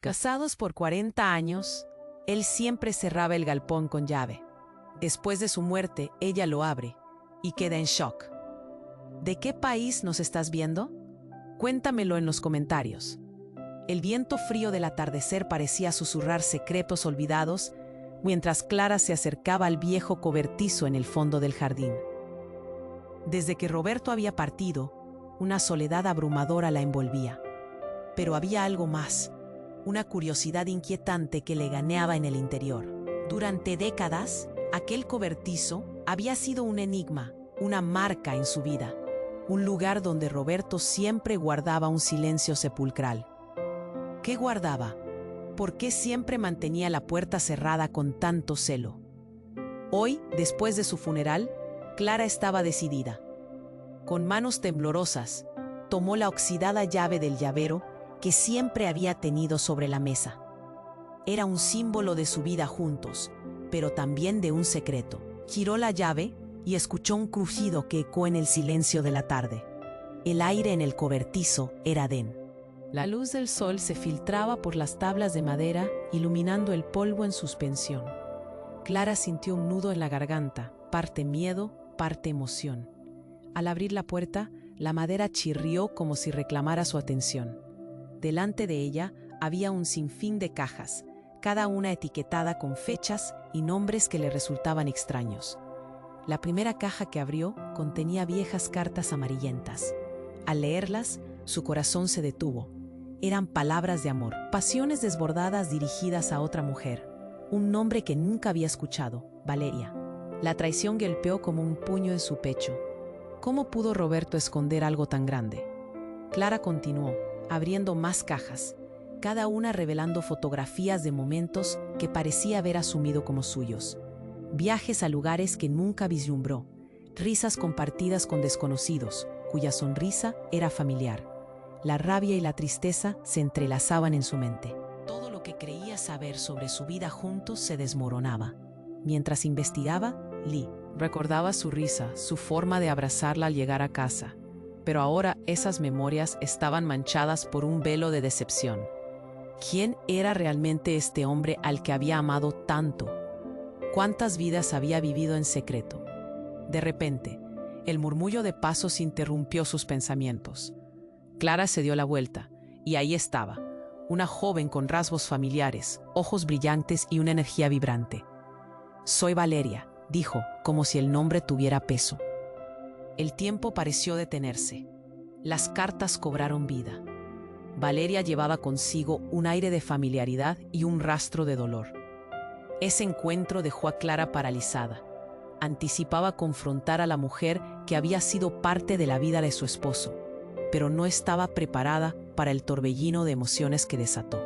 Casados por 40 años, él siempre cerraba el galpón con llave. Después de su muerte, ella lo abre y queda en shock. ¿De qué país nos estás viendo? Cuéntamelo en los comentarios. El viento frío del atardecer parecía susurrar secretos olvidados mientras Clara se acercaba al viejo cobertizo en el fondo del jardín. Desde que Roberto había partido, una soledad abrumadora la envolvía. Pero había algo más, una curiosidad inquietante que le ganeaba en el interior. Durante décadas, aquel cobertizo había sido un enigma, una marca en su vida, un lugar donde Roberto siempre guardaba un silencio sepulcral. ¿Qué guardaba? ¿Por qué siempre mantenía la puerta cerrada con tanto celo? Hoy, después de su funeral, Clara estaba decidida. Con manos temblorosas, tomó la oxidada llave del llavero que siempre había tenido sobre la mesa. Era un símbolo de su vida juntos, pero también de un secreto. Giró la llave y escuchó un crujido que ecoó en el silencio de la tarde. El aire en el cobertizo era Edén. La luz del sol se filtraba por las tablas de madera, iluminando el polvo en suspensión. Clara sintió un nudo en la garganta, parte miedo, parte emoción. Al abrir la puerta, la madera chirrió como si reclamara su atención. Delante de ella había un sinfín de cajas, cada una etiquetada con fechas y nombres que le resultaban extraños. La primera caja que abrió contenía viejas cartas amarillentas. Al leerlas, su corazón se detuvo. Eran palabras de amor, pasiones desbordadas dirigidas a otra mujer. Un nombre que nunca había escuchado, Valeria. La traición golpeó como un puño en su pecho. ¿Cómo pudo Roberto esconder algo tan grande? Clara continuó, abriendo más cajas, cada una revelando fotografías de momentos que parecía haber asumido como suyos. Viajes a lugares que nunca vislumbró, risas compartidas con desconocidos, cuya sonrisa era familiar. La rabia y la tristeza se entrelazaban en su mente. Todo lo que creía saber sobre su vida juntos se desmoronaba. Mientras investigaba, Lee recordaba su risa, su forma de abrazarla al llegar a casa. Pero ahora esas memorias estaban manchadas por un velo de decepción. ¿Quién era realmente este hombre al que había amado tanto? ¿Cuántas vidas había vivido en secreto? De repente, el murmullo de pasos interrumpió sus pensamientos. Clara se dio la vuelta, y ahí estaba, una joven con rasgos familiares, ojos brillantes y una energía vibrante. «Soy Valeria», dijo, como si el nombre tuviera peso. El tiempo pareció detenerse. Las cartas cobraron vida. Valeria llevaba consigo un aire de familiaridad y un rastro de dolor. Ese encuentro dejó a Clara paralizada. Anticipaba confrontar a la mujer que había sido parte de la vida de su esposo, pero no estaba preparada para el torbellino de emociones que desató.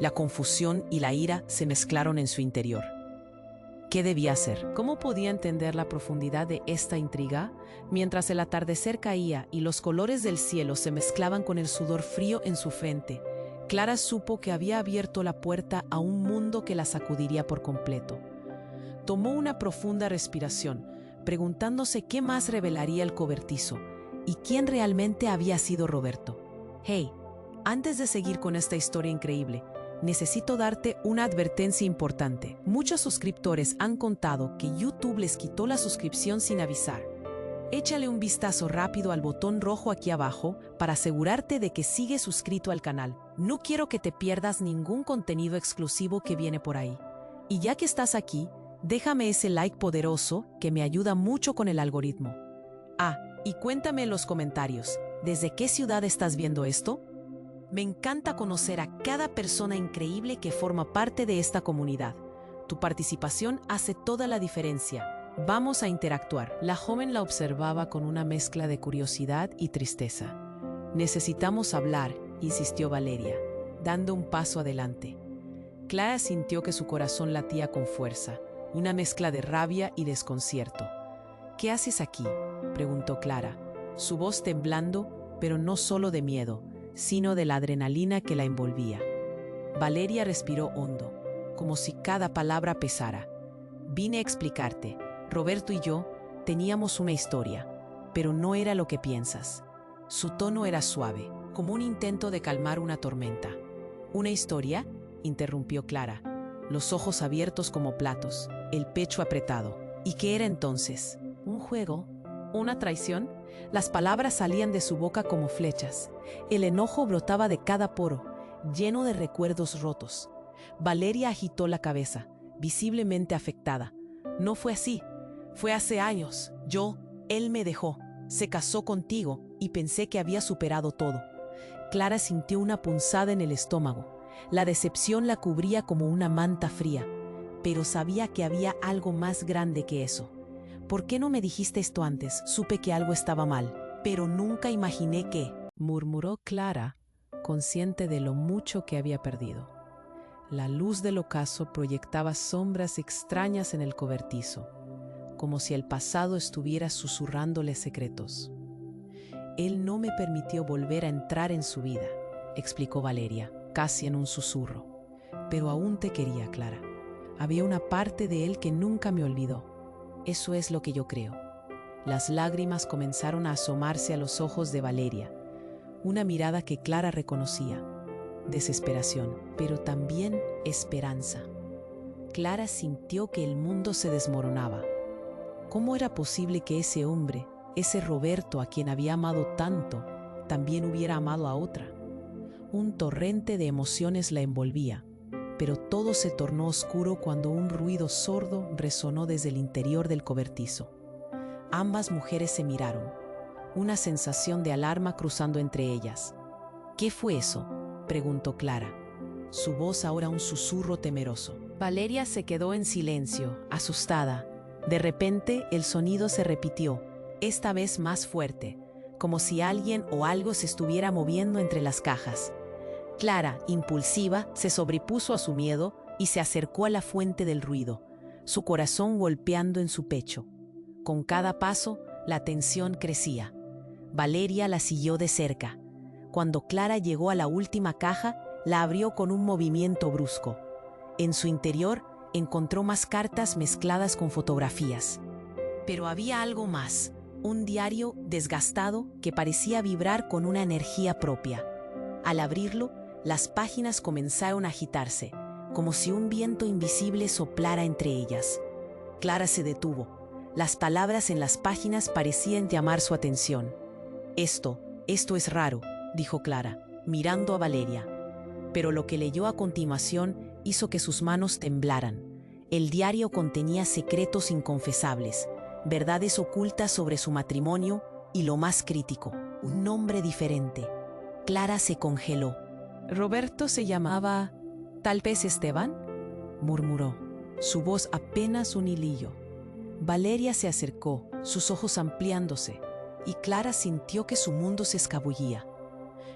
La confusión y la ira se mezclaron en su interior. ¿Qué debía hacer? ¿Cómo podía entender la profundidad de esta intriga? Mientras el atardecer caía y los colores del cielo se mezclaban con el sudor frío en su frente, Clara supo que había abierto la puerta a un mundo que la sacudiría por completo. Tomó una profunda respiración, preguntándose qué más revelaría el cobertizo y quién realmente había sido Roberto. Hey, antes de seguir con esta historia increíble, necesito darte una advertencia importante. Muchos suscriptores han contado que YouTube les quitó la suscripción sin avisar. Échale un vistazo rápido al botón rojo aquí abajo para asegurarte de que sigues suscrito al canal. No quiero que te pierdas ningún contenido exclusivo que viene por ahí. Y ya que estás aquí, déjame ese like poderoso que me ayuda mucho con el algoritmo. Ah, y cuéntame en los comentarios, ¿desde qué ciudad estás viendo esto? Me encanta conocer a cada persona increíble que forma parte de esta comunidad. Tu participación hace toda la diferencia. Vamos a interactuar. La joven la observaba con una mezcla de curiosidad y tristeza. Necesitamos hablar, insistió Valeria, dando un paso adelante. Clara sintió que su corazón latía con fuerza, una mezcla de rabia y desconcierto. ¿Qué haces aquí?, preguntó Clara, su voz temblando, pero no solo de miedo, sino de la adrenalina que la envolvía. Valeria respiró hondo, como si cada palabra pesara. Vine a explicarte. Roberto y yo teníamos una historia, pero no era lo que piensas. Su tono era suave, como un intento de calmar una tormenta. ¿Una historia?, interrumpió Clara, los ojos abiertos como platos, el pecho apretado. ¿Y qué era entonces? ¿Un juego? ¿Una traición? Las palabras salían de su boca como flechas. El enojo brotaba de cada poro, lleno de recuerdos rotos. Valeria agitó la cabeza, visiblemente afectada. No fue así. Fue hace años. Él me dejó, se casó contigo y pensé que había superado todo. Clara sintió una punzada en el estómago. La decepción la cubría como una manta fría, pero sabía que había algo más grande que eso. ¿Por qué no me dijiste esto antes? Supe que algo estaba mal, pero nunca imaginé que, murmuró Clara, consciente de lo mucho que había perdido. La luz del ocaso proyectaba sombras extrañas en el cobertizo, como si el pasado estuviera susurrándole secretos. Él no me permitió volver a entrar en su vida, explicó Valeria, casi en un susurro. Pero aún te quería, Clara. Había una parte de él que nunca me olvidó. Eso es lo que yo creo. Las lágrimas comenzaron a asomarse a los ojos de Valeria, una mirada que Clara reconocía. Desesperación, pero también esperanza. Clara sintió que el mundo se desmoronaba. ¿Cómo era posible que ese hombre, ese Roberto a quien había amado tanto, también hubiera amado a otra? Un torrente de emociones la envolvía, pero todo se tornó oscuro cuando un ruido sordo resonó desde el interior del cobertizo. Ambas mujeres se miraron, una sensación de alarma cruzando entre ellas. ¿Qué fue eso?, preguntó Clara, su voz ahora un susurro temeroso. Valeria se quedó en silencio, asustada. De repente el sonido se repitió, esta vez más fuerte, como si alguien o algo se estuviera moviendo entre las cajas. Clara, impulsiva, se sobrepuso a su miedo y se acercó a la fuente del ruido, su corazón golpeando en su pecho. Con cada paso, la tensión crecía. Valeria la siguió de cerca. Cuando Clara llegó a la última caja, la abrió con un movimiento brusco. En su interior, encontró más cartas mezcladas con fotografías. Pero había algo más, un diario desgastado que parecía vibrar con una energía propia. Al abrirlo, las páginas comenzaron a agitarse, como si un viento invisible soplara entre ellas. Clara se detuvo. Las palabras en las páginas parecían llamar su atención. Esto es raro, dijo Clara, mirando a Valeria. Pero lo que leyó a continuación hizo que sus manos temblaran. El diario contenía secretos inconfesables, verdades ocultas sobre su matrimonio y, lo más crítico, un nombre diferente. Clara se congeló. ¿Roberto se llamaba tal vez Esteban?, murmuró, su voz apenas un hilillo. Valeria se acercó, sus ojos ampliándose, y Clara sintió que su mundo se escabullía.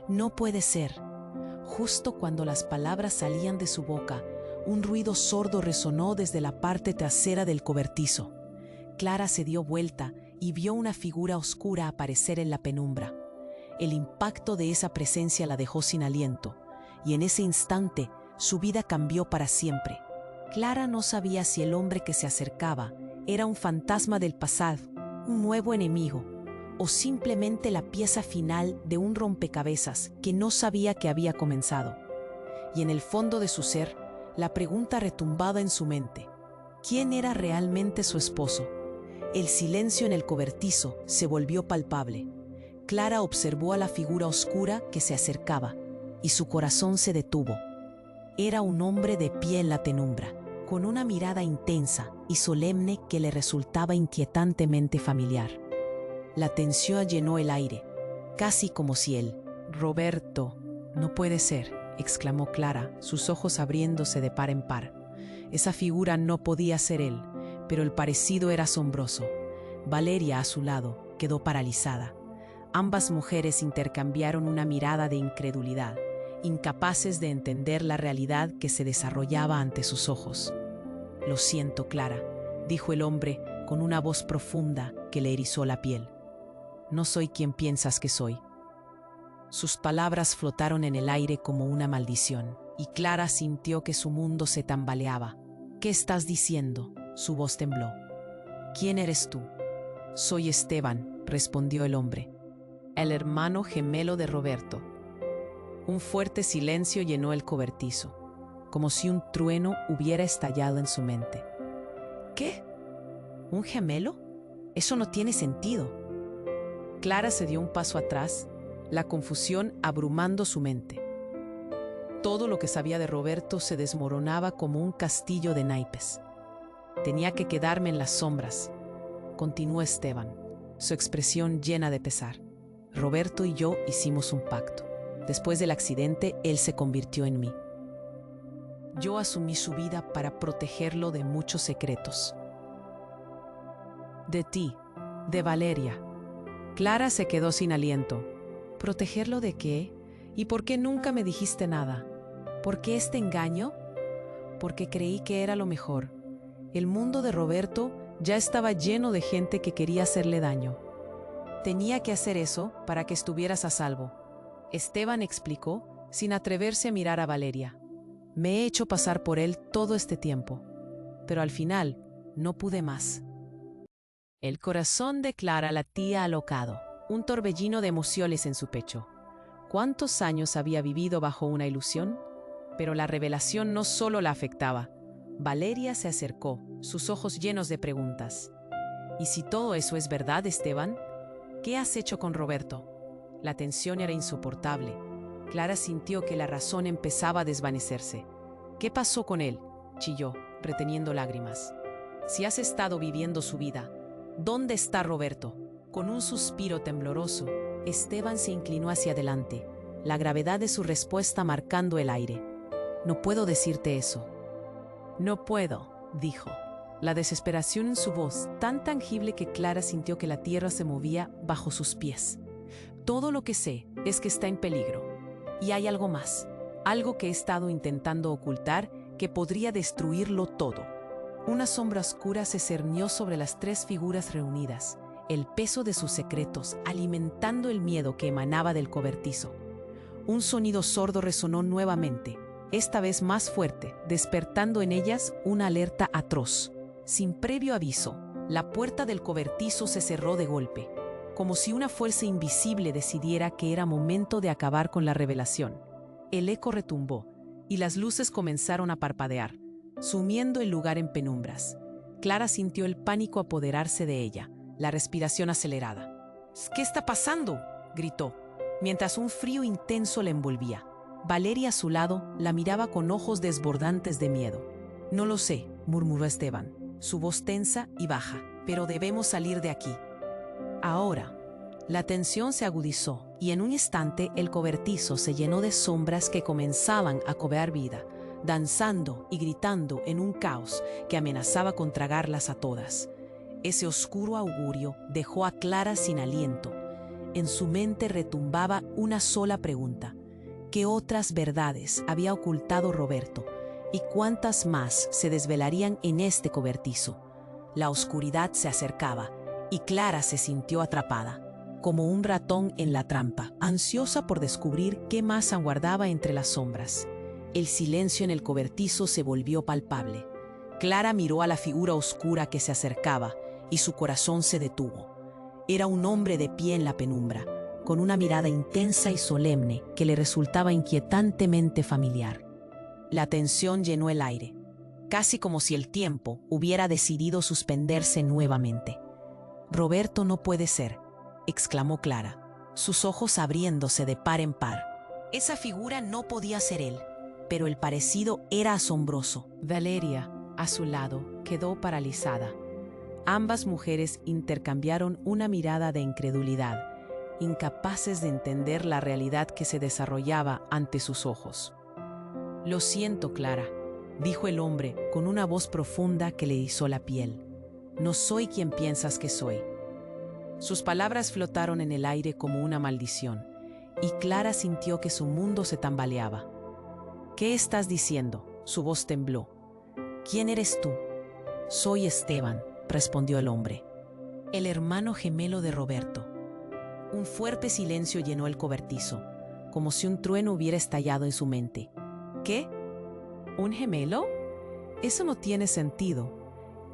No puede ser. Justo cuando las palabras salían de su boca, un ruido sordo resonó desde la parte trasera del cobertizo. Clara se dio vuelta y vio una figura oscura aparecer en la penumbra. El impacto de esa presencia la dejó sin aliento, y en ese instante su vida cambió para siempre. Clara no sabía si el hombre que se acercaba era un fantasma del pasado, un nuevo enemigo, o simplemente la pieza final de un rompecabezas que no sabía que había comenzado. Y en el fondo de su ser, la pregunta retumbaba en su mente: ¿quién era realmente su esposo? El silencio en el cobertizo se volvió palpable. Clara observó a la figura oscura que se acercaba, y su corazón se detuvo. Era un hombre de pie en la penumbra, con una mirada intensa y solemne que le resultaba inquietantemente familiar. La tensión llenó el aire, casi como si él... «Roberto, no puede ser», exclamó Clara, sus ojos abriéndose de par en par. Esa figura no podía ser él, pero el parecido era asombroso. Valeria, a su lado, quedó paralizada. Ambas mujeres intercambiaron una mirada de incredulidad, incapaces de entender la realidad que se desarrollaba ante sus ojos. «Lo siento, Clara», dijo el hombre con una voz profunda que le erizó la piel. «No soy quien piensas que soy». Sus palabras flotaron en el aire como una maldición, y Clara sintió que su mundo se tambaleaba. «¿Qué estás diciendo?», su voz tembló. «¿Quién eres tú?». «Soy Esteban», respondió el hombre, «el hermano gemelo de Roberto». Un fuerte silencio llenó el cobertizo, como si un trueno hubiera estallado en su mente. ¿Qué? ¿Un gemelo? Eso no tiene sentido. Clara se dio un paso atrás, la confusión abrumando su mente. Todo lo que sabía de Roberto se desmoronaba como un castillo de naipes. Tenía que quedarme en las sombras, continuó Esteban, su expresión llena de pesar. Roberto y yo hicimos un pacto. Después del accidente, él se convirtió en mí. Yo asumí su vida para protegerlo de muchos secretos. De ti, de Valeria. Clara se quedó sin aliento. ¿Protegerlo de qué? ¿Y por qué nunca me dijiste nada? ¿Por qué este engaño? Porque creí que era lo mejor. El mundo de Roberto ya estaba lleno de gente que quería hacerle daño. Tenía que hacer eso para que estuvieras a salvo. Esteban explicó, sin atreverse a mirar a Valeria. Me he hecho pasar por él todo este tiempo, pero al final no pude más. El corazón de Clara latía alocado, un torbellino de emociones en su pecho. ¿Cuántos años había vivido bajo una ilusión? Pero la revelación no solo la afectaba. Valeria se acercó, sus ojos llenos de preguntas. ¿Y si todo eso es verdad, Esteban? ¿Qué has hecho con Roberto? La tensión era insoportable. Clara sintió que la razón empezaba a desvanecerse. ¿Qué pasó con él?, chilló, reteniendo lágrimas. Si has estado viviendo su vida, ¿dónde está Roberto? Con un suspiro tembloroso, Esteban se inclinó hacia adelante, la gravedad de su respuesta marcando el aire. No puedo decirte eso. No puedo, dijo, la desesperación en su voz tan tangible que Clara sintió que la tierra se movía bajo sus pies. Todo lo que sé es que está en peligro. Y hay algo más, algo que he estado intentando ocultar que podría destruirlo todo. Una sombra oscura se cernió sobre las tres figuras reunidas, el peso de sus secretos alimentando el miedo que emanaba del cobertizo. Un sonido sordo resonó nuevamente, esta vez más fuerte, despertando en ellas una alerta atroz. Sin previo aviso, la puerta del cobertizo se cerró de golpe, como si una fuerza invisible decidiera que era momento de acabar con la revelación. El eco retumbó, y las luces comenzaron a parpadear, sumiendo el lugar en penumbras. Clara sintió el pánico apoderarse de ella, la respiración acelerada. «¿Qué está pasando?», gritó, mientras un frío intenso la envolvía. Valeria a su lado la miraba con ojos desbordantes de miedo. «No lo sé», murmuró Esteban, su voz tensa y baja, «pero debemos salir de aquí». Ahora, la tensión se agudizó y en un instante el cobertizo se llenó de sombras que comenzaban a cobrar vida, danzando y gritando en un caos que amenazaba con tragarlas a todas. Ese oscuro augurio dejó a Clara sin aliento. En su mente retumbaba una sola pregunta: ¿qué otras verdades había ocultado Roberto? ¿Y cuántas más se desvelarían en este cobertizo? La oscuridad se acercaba y Clara se sintió atrapada, como un ratón en la trampa, ansiosa por descubrir qué más aguardaba entre las sombras. El silencio en el cobertizo se volvió palpable. Clara miró a la figura oscura que se acercaba y su corazón se detuvo. Era un hombre de pie en la penumbra, con una mirada intensa y solemne que le resultaba inquietantemente familiar. La tensión llenó el aire, casi como si el tiempo hubiera decidido suspenderse nuevamente. «Roberto no puede ser», exclamó Clara, sus ojos abriéndose de par en par. Esa figura no podía ser él, pero el parecido era asombroso. Valeria, a su lado, quedó paralizada. Ambas mujeres intercambiaron una mirada de incredulidad, incapaces de entender la realidad que se desarrollaba ante sus ojos. «Lo siento, Clara», dijo el hombre con una voz profunda que le erizó la piel. «No soy quien piensas que soy». Sus palabras flotaron en el aire como una maldición, y Clara sintió que su mundo se tambaleaba. «¿Qué estás diciendo?», su voz tembló. «¿Quién eres tú?». «Soy Esteban», respondió el hombre, «el hermano gemelo de Roberto». Un fuerte silencio llenó el cobertizo, como si un trueno hubiera estallado en su mente. «¿Qué? ¿Un gemelo? Eso no tiene sentido».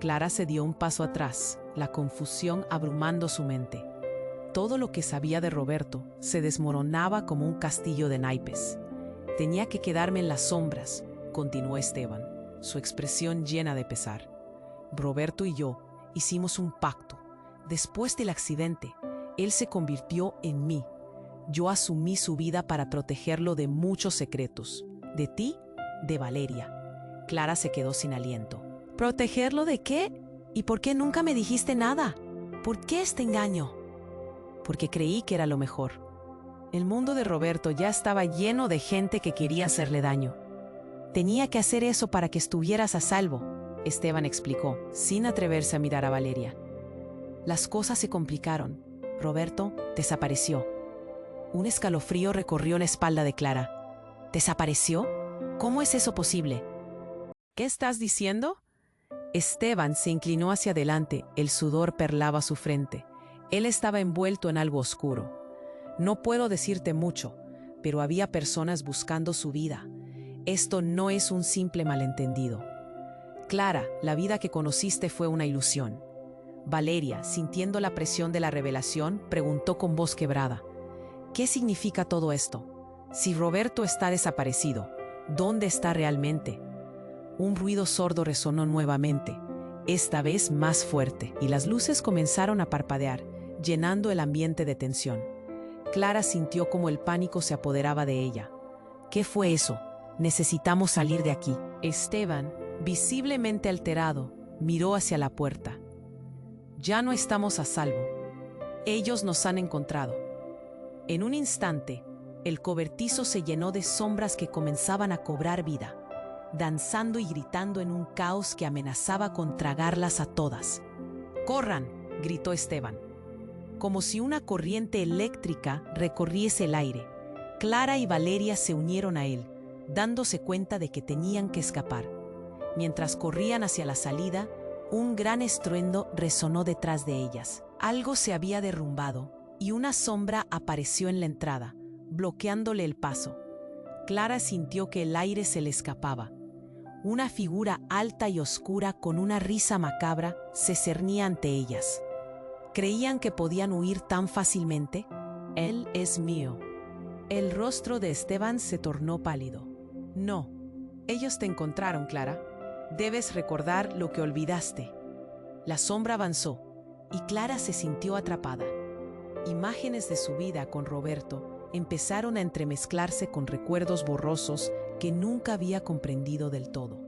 Clara se dio un paso atrás, la confusión abrumando su mente. Todo lo que sabía de Roberto se desmoronaba como un castillo de naipes. Tenía que quedarme en las sombras, continuó Esteban, su expresión llena de pesar. Roberto y yo hicimos un pacto. Después del accidente, él se convirtió en mí. Yo asumí su vida para protegerlo de muchos secretos. De ti, de Valeria. Clara se quedó sin aliento. ¿Protegerlo de qué? ¿Y por qué nunca me dijiste nada? ¿Por qué este engaño? Porque creí que era lo mejor. El mundo de Roberto ya estaba lleno de gente que quería hacerle daño. Tenía que hacer eso para que estuvieras a salvo, Esteban explicó, sin atreverse a mirar a Valeria. Las cosas se complicaron. Roberto desapareció. Un escalofrío recorrió la espalda de Clara. ¿Desapareció? ¿Cómo es eso posible? ¿Qué estás diciendo? Esteban se inclinó hacia adelante, el sudor perlaba su frente. Él estaba envuelto en algo oscuro. No puedo decirte mucho, pero había personas buscando su vida. Esto no es un simple malentendido. Clara, la vida que conociste fue una ilusión. Valeria, sintiendo la presión de la revelación, preguntó con voz quebrada. ¿Qué significa todo esto? Si Roberto está desaparecido, ¿dónde está realmente? Un ruido sordo resonó nuevamente, esta vez más fuerte, y las luces comenzaron a parpadear, llenando el ambiente de tensión. Clara sintió como el pánico se apoderaba de ella. ¿Qué fue eso? Necesitamos salir de aquí. Esteban, visiblemente alterado, miró hacia la puerta. Ya no estamos a salvo. Ellos nos han encontrado. En un instante, el cobertizo se llenó de sombras que comenzaban a cobrar vida, danzando y gritando en un caos que amenazaba con tragarlas a todas. ¡Corran!, gritó Esteban. Como si una corriente eléctrica recorriese el aire, Clara y Valeria se unieron a él, dándose cuenta de que tenían que escapar. Mientras corrían hacia la salida, un gran estruendo resonó detrás de ellas. Algo se había derrumbado y una sombra apareció en la entrada, bloqueándole el paso. Clara sintió que el aire se le escapaba. Una figura alta y oscura con una risa macabra se cernía ante ellas. ¿Creían que podían huir tan fácilmente? Él es mío. El rostro de Esteban se tornó pálido. No, ellos te encontraron, Clara. Debes recordar lo que olvidaste. La sombra avanzó y Clara se sintió atrapada. Imágenes de su vida con Roberto empezaron a entremezclarse con recuerdos borrosos que nunca había comprendido del todo.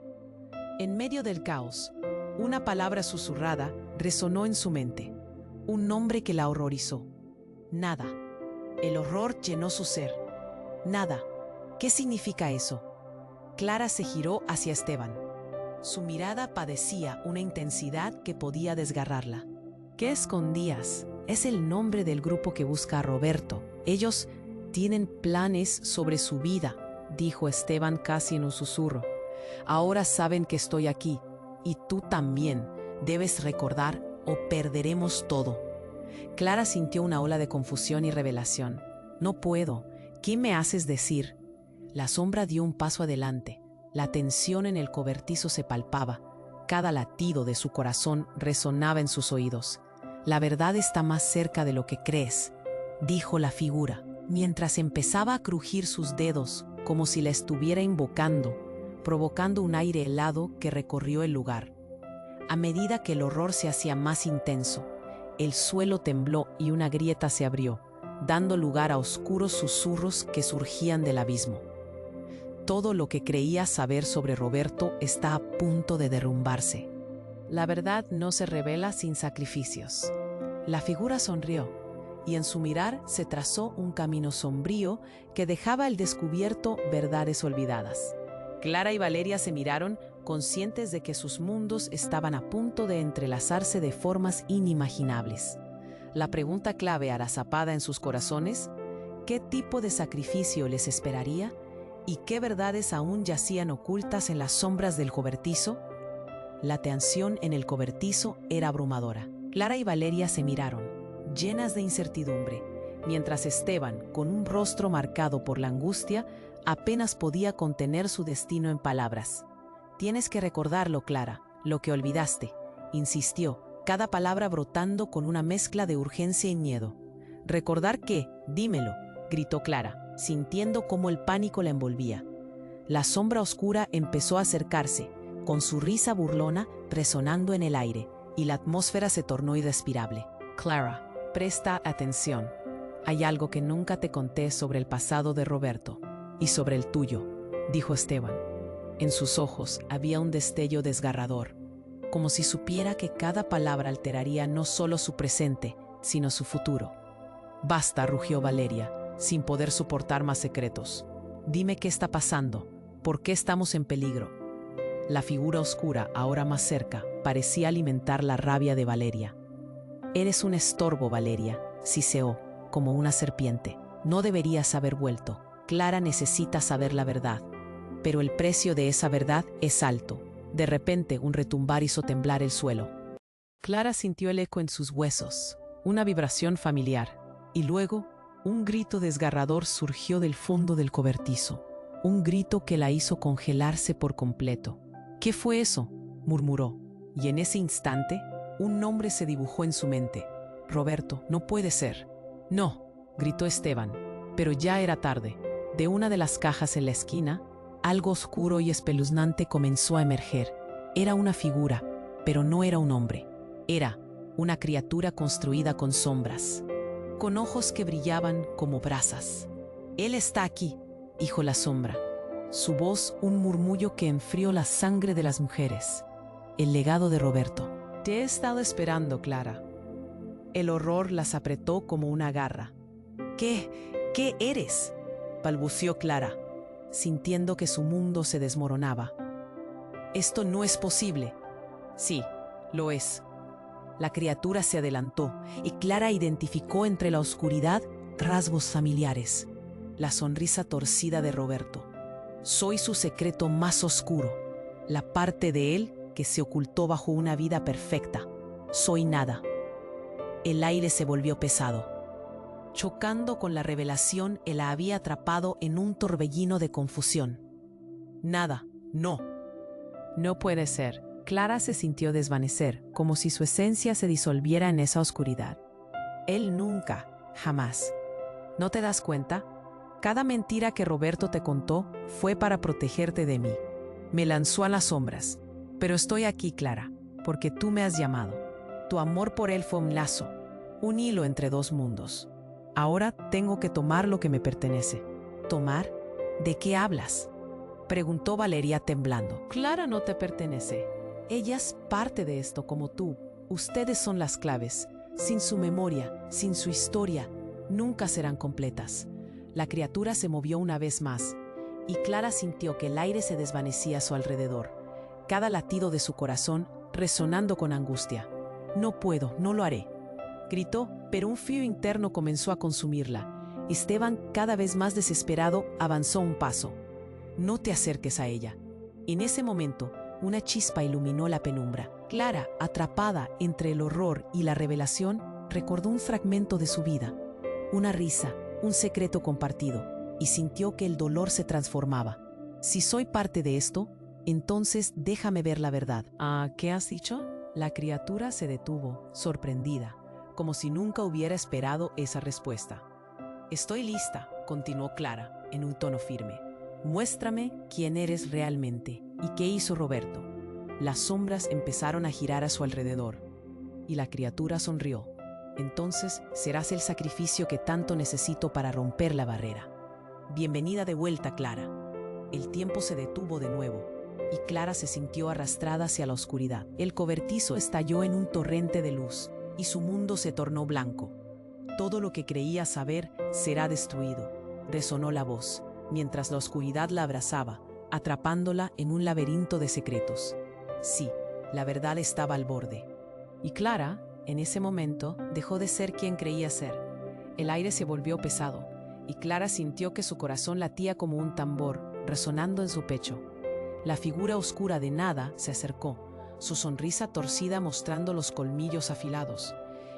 En medio del caos, una palabra susurrada resonó en su mente, un nombre que la horrorizó. Nada. El horror llenó su ser. Nada. ¿Qué significa eso? Clara se giró hacia Esteban. Su mirada padecía una intensidad que podía desgarrarla. ¿Qué escondías? Es el nombre del grupo que busca a Roberto. Ellos tienen planes sobre su vida, dijo Esteban casi en un susurro. Ahora saben que estoy aquí, y tú también. Debes recordar o perderemos todo. Clara sintió una ola de confusión y revelación. No puedo. ¿Qué me haces decir? La sombra dio un paso adelante. La tensión en el cobertizo se palpaba. Cada latido de su corazón resonaba en sus oídos. La verdad está más cerca de lo que crees, dijo la figura, mientras empezaba a crujir sus dedos como si la estuviera invocando, provocando un aire helado que recorrió el lugar. A medida que el horror se hacía más intenso, el suelo tembló y una grieta se abrió, dando lugar a oscuros susurros que surgían del abismo. Todo lo que creía saber sobre Roberto está a punto de derrumbarse. La verdad no se revela sin sacrificios. La figura sonrió, y en su mirar se trazó un camino sombrío que dejaba al descubierto verdades olvidadas. Clara y Valeria se miraron, conscientes de que sus mundos estaban a punto de entrelazarse de formas inimaginables. La pregunta clave agazapada en sus corazones: ¿qué tipo de sacrificio les esperaría? ¿Y qué verdades aún yacían ocultas en las sombras del cobertizo? La tensión en el cobertizo era abrumadora. Clara y Valeria se miraron, llenas de incertidumbre, mientras Esteban, con un rostro marcado por la angustia, apenas podía contener su destino en palabras. «Tienes que recordarlo, Clara, lo que olvidaste», insistió, cada palabra brotando con una mezcla de urgencia y miedo. ¿Recordar qué? Dímelo, gritó Clara, sintiendo cómo el pánico la envolvía. La sombra oscura empezó a acercarse, con su risa burlona resonando en el aire, y la atmósfera se tornó irrespirable. Clara, presta atención. Hay algo que nunca te conté sobre el pasado de Roberto, y sobre el tuyo, dijo Esteban. En sus ojos había un destello desgarrador, como si supiera que cada palabra alteraría no solo su presente, sino su futuro. Basta, rugió Valeria, sin poder soportar más secretos. Dime qué está pasando, por qué estamos en peligro. La figura oscura, ahora más cerca, parecía alimentar la rabia de Valeria. Eres un estorbo, Valeria, siseó, como una serpiente. No deberías haber vuelto. Clara necesita saber la verdad. Pero el precio de esa verdad es alto. De repente, un retumbar hizo temblar el suelo. Clara sintió el eco en sus huesos, una vibración familiar, y luego un grito desgarrador surgió del fondo del cobertizo, un grito que la hizo congelarse por completo. ¿Qué fue eso?, murmuró, y en ese instante, un nombre se dibujó en su mente. Roberto, no puede ser. No, gritó Esteban, pero ya era tarde. De una de las cajas en la esquina, algo oscuro y espeluznante comenzó a emerger. Era una figura, pero no era un hombre. Era una criatura construida con sombras, con ojos que brillaban como brasas. Él está aquí, dijo la sombra. Su voz un murmullo que enfrió la sangre de las mujeres. El legado de Roberto. Te he estado esperando, Clara. El horror las apretó como una garra. ¿Qué eres?, balbució Clara, sintiendo que su mundo se desmoronaba. Esto no es posible. Sí, lo es. La criatura se adelantó y Clara identificó entre la oscuridad rasgos familiares. La sonrisa torcida de Roberto. Soy su secreto más oscuro, la parte de él que se ocultó bajo una vida perfecta. Soy nada. El aire se volvió pesado. Chocando con la revelación, él la había atrapado en un torbellino de confusión. Nada, no. No puede ser. Clara se sintió desvanecer, como si su esencia se disolviera en esa oscuridad. Él nunca, jamás. ¿No te das cuenta? Cada mentira que Roberto te contó fue para protegerte de mí. Me lanzó a las sombras. Pero estoy aquí, Clara, porque tú me has llamado. Tu amor por él fue un lazo, un hilo entre dos mundos. Ahora tengo que tomar lo que me pertenece. ¿Tomar? ¿De qué hablas?, preguntó Valeria temblando. Clara no te pertenece. Ella es parte de esto como tú. Ustedes son las claves. Sin su memoria, sin su historia, nunca serán completas. La criatura se movió una vez más, y Clara sintió que el aire se desvanecía a su alrededor, cada latido de su corazón resonando con angustia. No puedo, no lo haré, gritó, pero un frío interno comenzó a consumirla. Esteban, cada vez más desesperado, avanzó un paso. No te acerques a ella. En ese momento, una chispa iluminó la penumbra. Clara, atrapada entre el horror y la revelación, recordó un fragmento de su vida, una risa, un secreto compartido, y sintió que el dolor se transformaba. Si soy parte de esto, entonces déjame ver la verdad. ¿Qué has dicho? La criatura se detuvo, sorprendida, como si nunca hubiera esperado esa respuesta. Estoy lista, continuó Clara, en un tono firme. Muéstrame quién eres realmente y qué hizo Roberto. Las sombras empezaron a girar a su alrededor, y la criatura sonrió. Entonces serás el sacrificio que tanto necesito para romper la barrera. Bienvenida de vuelta, Clara. El tiempo se detuvo de nuevo, y Clara se sintió arrastrada hacia la oscuridad. El cobertizo estalló en un torrente de luz, y su mundo se tornó blanco. Todo lo que creía saber será destruido, resonó la voz, mientras la oscuridad la abrazaba, atrapándola en un laberinto de secretos. Sí, la verdad estaba al borde. Y Clara, en ese momento, dejó de ser quien creía ser. El aire se volvió pesado, y Clara sintió que su corazón latía como un tambor, resonando en su pecho. La figura oscura de nada se acercó, su sonrisa torcida mostrando los colmillos afilados,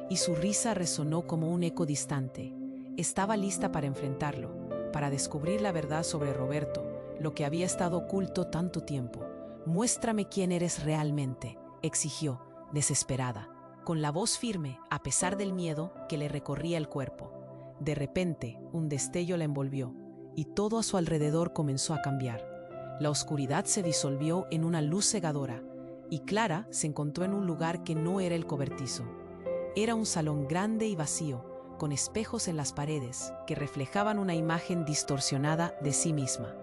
y su risa resonó como un eco distante. Estaba lista para enfrentarlo, para descubrir la verdad sobre Roberto, lo que había estado oculto tanto tiempo. Muéstrame quién eres realmente, exigió, desesperada, con la voz firme, a pesar del miedo que le recorría el cuerpo. De repente, un destello la envolvió, y todo a su alrededor comenzó a cambiar. La oscuridad se disolvió en una luz cegadora, y Clara se encontró en un lugar que no era el cobertizo. Era un salón grande y vacío, con espejos en las paredes que reflejaban una imagen distorsionada de sí misma.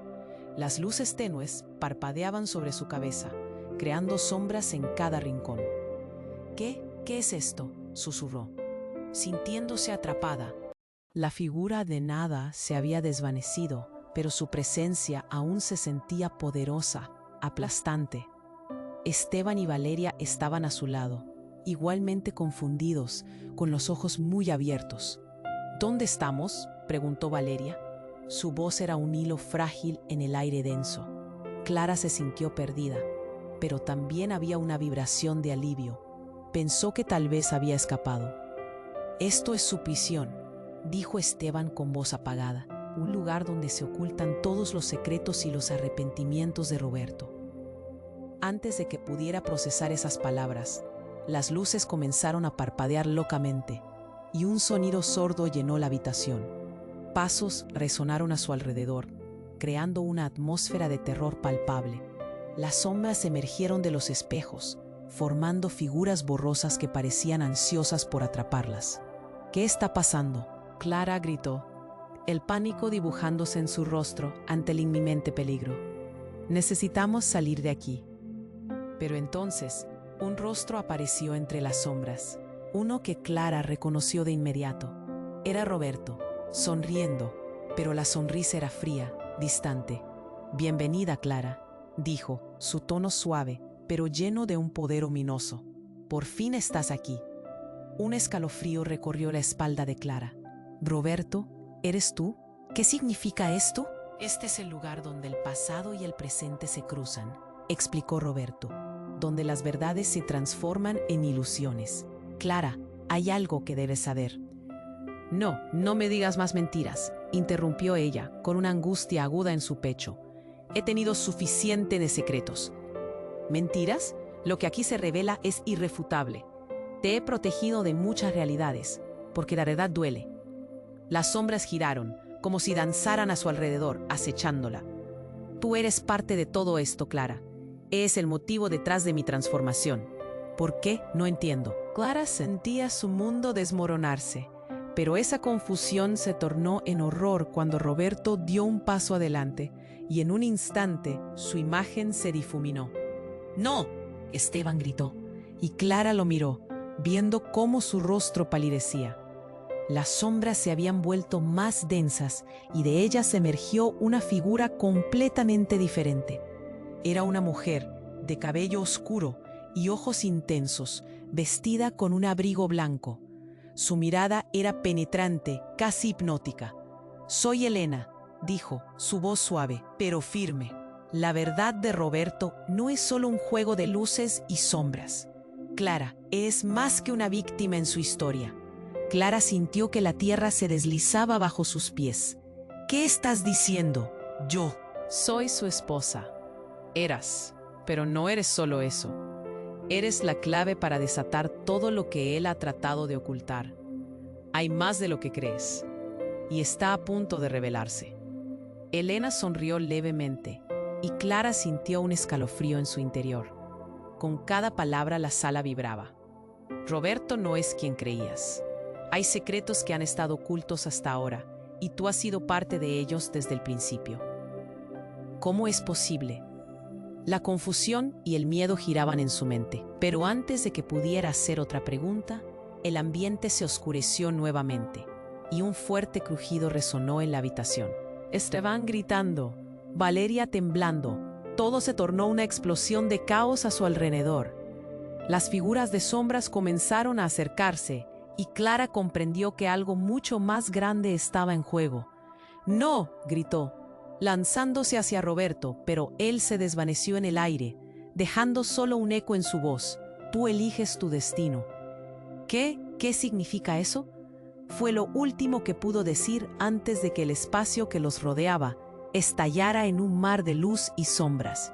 Las luces tenues parpadeaban sobre su cabeza, creando sombras en cada rincón. ¿Qué es esto?, susurró, sintiéndose atrapada. La figura de nada se había desvanecido, pero su presencia aún se sentía poderosa, aplastante. Esteban y Valeria estaban a su lado, igualmente confundidos, con los ojos muy abiertos. ¿Dónde estamos?, preguntó Valeria. Su voz era un hilo frágil en el aire denso. Clara se sintió perdida, pero también había una vibración de alivio. Pensó que tal vez había escapado. «Esto es su prisión», dijo Esteban con voz apagada, «un lugar donde se ocultan todos los secretos y los arrepentimientos de Roberto». Antes de que pudiera procesar esas palabras, las luces comenzaron a parpadear locamente, y un sonido sordo llenó la habitación. Pasos resonaron a su alrededor, creando una atmósfera de terror palpable. Las sombras emergieron de los espejos, formando figuras borrosas que parecían ansiosas por atraparlas. «¿Qué está pasando?», Clara gritó, el pánico dibujándose en su rostro ante el inminente peligro. «Necesitamos salir de aquí». Pero entonces, un rostro apareció entre las sombras, uno que Clara reconoció de inmediato. Era Roberto, sonriendo, pero la sonrisa era fría, distante. «Bienvenida, Clara», dijo, su tono suave, pero lleno de un poder ominoso. «Por fin estás aquí». Un escalofrío recorrió la espalda de Clara. «Roberto, ¿eres tú? ¿Qué significa esto?». «Este es el lugar donde el pasado y el presente se cruzan», explicó Roberto, «donde las verdades se transforman en ilusiones. Clara, hay algo que debes saber». No me digas más mentiras», interrumpió ella, con una angustia aguda en su pecho. «He tenido suficiente de secretos». «¿Mentiras? Lo que aquí se revela es irrefutable. Te he protegido de muchas realidades, porque la verdad duele». Las sombras giraron, como si danzaran a su alrededor, acechándola. «Tú eres parte de todo esto, Clara. Es el motivo detrás de mi transformación». «¿Por qué? No entiendo». Clara sentía su mundo desmoronarse, pero esa confusión se tornó en horror cuando Roberto dio un paso adelante y en un instante su imagen se difuminó. «¡No!», Esteban gritó, y Clara lo miró, viendo cómo su rostro palidecía. Las sombras se habían vuelto más densas y de ellas emergió una figura completamente diferente. Era una mujer de cabello oscuro y ojos intensos, vestida con un abrigo blanco. Su mirada era penetrante, casi hipnótica. «Soy Elena», dijo, su voz suave, pero firme. «La verdad de Roberto no es solo un juego de luces y sombras. Clara es más que una víctima en su historia». Clara sintió que la tierra se deslizaba bajo sus pies. «¿Qué estás diciendo?». «Yo soy su esposa». «Eras, pero no eres solo eso. Eres la clave para desatar todo lo que él ha tratado de ocultar. Hay más de lo que crees, y está a punto de revelarse». Elena sonrió levemente, y Clara sintió un escalofrío en su interior. Con cada palabra la sala vibraba. «Roberto no es quien creías. Hay secretos que han estado ocultos hasta ahora, y tú has sido parte de ellos desde el principio». «¿Cómo es posible?». La confusión y el miedo giraban en su mente, pero antes de que pudiera hacer otra pregunta, el ambiente se oscureció nuevamente, y un fuerte crujido resonó en la habitación. Esteban gritando, Valeria temblando, todo se tornó una explosión de caos a su alrededor. Las figuras de sombras comenzaron a acercarse, y Clara comprendió que algo mucho más grande estaba en juego. «¡No!», gritó, lanzándose hacia Roberto, pero él se desvaneció en el aire, dejando solo un eco en su voz. «Tú eliges tu destino». ¿Qué significa eso?», fue lo último que pudo decir antes de que el espacio que los rodeaba estallara en un mar de luz y sombras.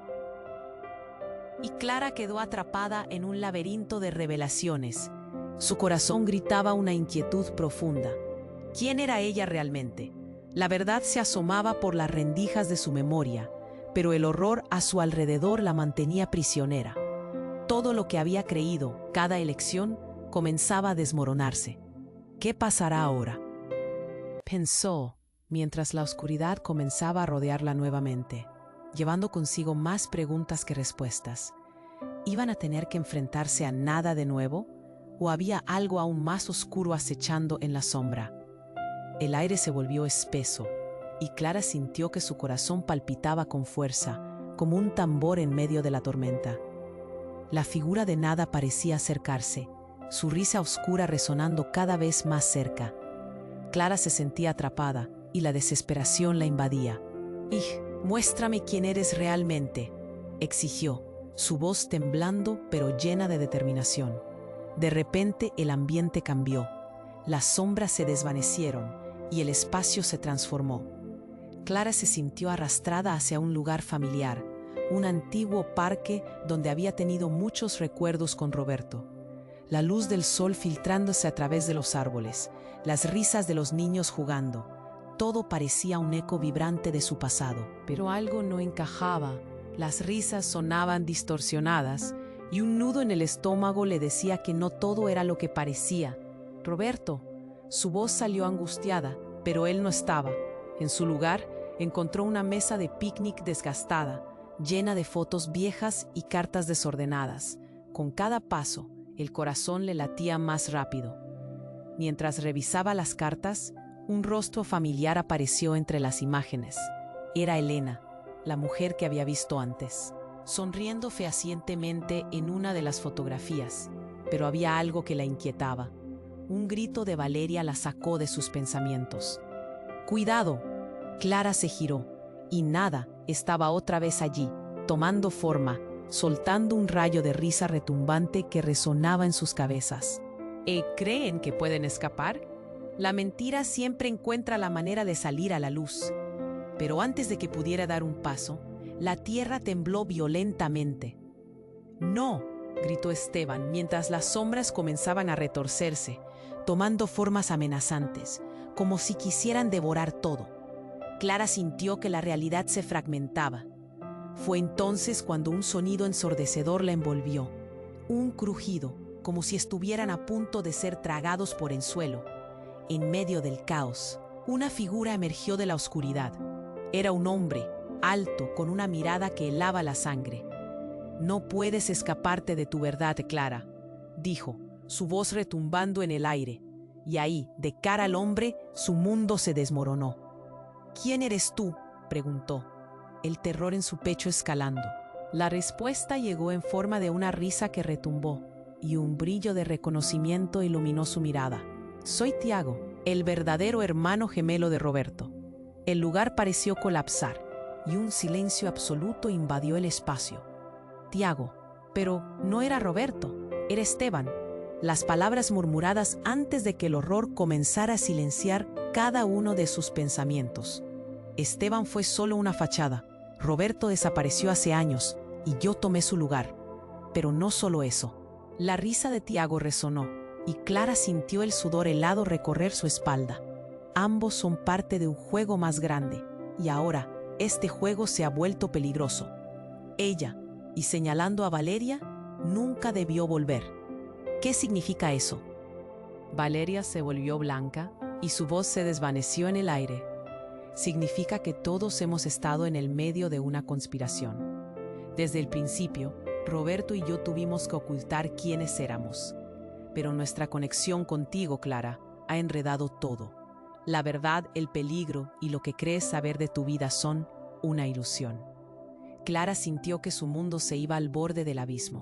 Y Clara quedó atrapada en un laberinto de revelaciones. Su corazón gritaba una inquietud profunda. ¿Quién era ella realmente? La verdad se asomaba por las rendijas de su memoria, pero el horror a su alrededor la mantenía prisionera. Todo lo que había creído, cada elección, comenzaba a desmoronarse. ¿Qué pasará ahora?, pensó, mientras la oscuridad comenzaba a rodearla nuevamente, llevando consigo más preguntas que respuestas. ¿Iban a tener que enfrentarse a nada de nuevo? ¿O había algo aún más oscuro acechando en la sombra? El aire se volvió espeso, y Clara sintió que su corazón palpitaba con fuerza, como un tambor en medio de la tormenta. La figura de Nada parecía acercarse, su risa oscura resonando cada vez más cerca. Clara se sentía atrapada, y la desesperación la invadía. «Muéstrame quién eres realmente», exigió, su voz temblando pero llena de determinación. De repente el ambiente cambió. Las sombras se desvanecieron y el espacio se transformó. Clara se sintió arrastrada hacia un lugar familiar, un antiguo parque donde había tenido muchos recuerdos con Roberto. La luz del sol filtrándose a través de los árboles, las risas de los niños jugando, todo parecía un eco vibrante de su pasado. Pero algo no encajaba. Las risas sonaban distorsionadas y un nudo en el estómago le decía que no todo era lo que parecía. «Roberto». Su voz salió angustiada, pero él no estaba. En su lugar, encontró una mesa de picnic desgastada, llena de fotos viejas y cartas desordenadas. Con cada paso, el corazón le latía más rápido. Mientras revisaba las cartas, un rostro familiar apareció entre las imágenes. Era Elena, la mujer que había visto antes, sonriendo fehacientemente en una de las fotografías, pero había algo que la inquietaba. Un grito de Valeria la sacó de sus pensamientos. «¡Cuidado!». Clara se giró, y Nada estaba otra vez allí, tomando forma, soltando un rayo de risa retumbante que resonaba en sus cabezas. ¿Creen que pueden escapar? La mentira siempre encuentra la manera de salir a la luz. Pero antes de que pudiera dar un paso, la tierra tembló violentamente. «¡No!», gritó Esteban, mientras las sombras comenzaban a retorcerse, tomando formas amenazantes, como si quisieran devorar todo. Clara sintió que la realidad se fragmentaba. Fue entonces cuando un sonido ensordecedor la envolvió. Un crujido, como si estuvieran a punto de ser tragados por el suelo. En medio del caos, una figura emergió de la oscuridad. Era un hombre, alto, con una mirada que helaba la sangre. «No puedes escaparte de tu verdad, Clara», dijo, su voz retumbando en el aire. Y ahí, de cara al hombre, su mundo se desmoronó. «¿Quién eres tú?», preguntó, el terror en su pecho escalando. La respuesta llegó en forma de una risa que retumbó, y un brillo de reconocimiento iluminó su mirada. «Soy Tiago, el verdadero hermano gemelo de Roberto». El lugar pareció colapsar, y un silencio absoluto invadió el espacio. «Tiago, pero no era Roberto, era Esteban». Las palabras murmuradas antes de que el horror comenzara a silenciar cada uno de sus pensamientos. Esteban fue solo una fachada. Roberto desapareció hace años y yo tomé su lugar. Pero no solo eso. La risa de Tiago resonó y Clara sintió el sudor helado recorrer su espalda. Ambos son parte de un juego más grande y ahora este juego se ha vuelto peligroso. Ella, y señalando a Valeria, nunca debió volver. ¿Qué significa eso? Valeria se volvió blanca y su voz se desvaneció en el aire. Significa que todos hemos estado en el medio de una conspiración. Desde el principio, Roberto y yo tuvimos que ocultar quiénes éramos. Pero nuestra conexión contigo, Clara, ha enredado todo. La verdad, el peligro y lo que crees saber de tu vida son una ilusión. Clara sintió que su mundo se iba al borde del abismo.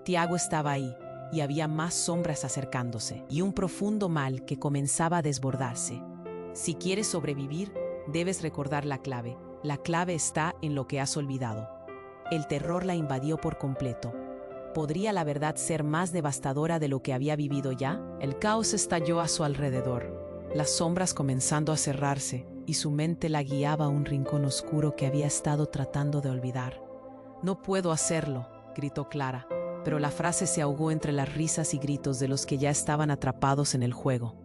Tiago estaba ahí, y había más sombras acercándose, y un profundo mal que comenzaba a desbordarse. Si quieres sobrevivir, debes recordar la clave. La clave está en lo que has olvidado. El terror la invadió por completo. ¿Podría la verdad ser más devastadora de lo que había vivido ya? El caos estalló a su alrededor, las sombras comenzando a cerrarse, y su mente la guiaba a un rincón oscuro que había estado tratando de olvidar. «No puedo hacerlo», gritó Clara, pero la frase se ahogó entre las risas y gritos de los que ya estaban atrapados en el juego.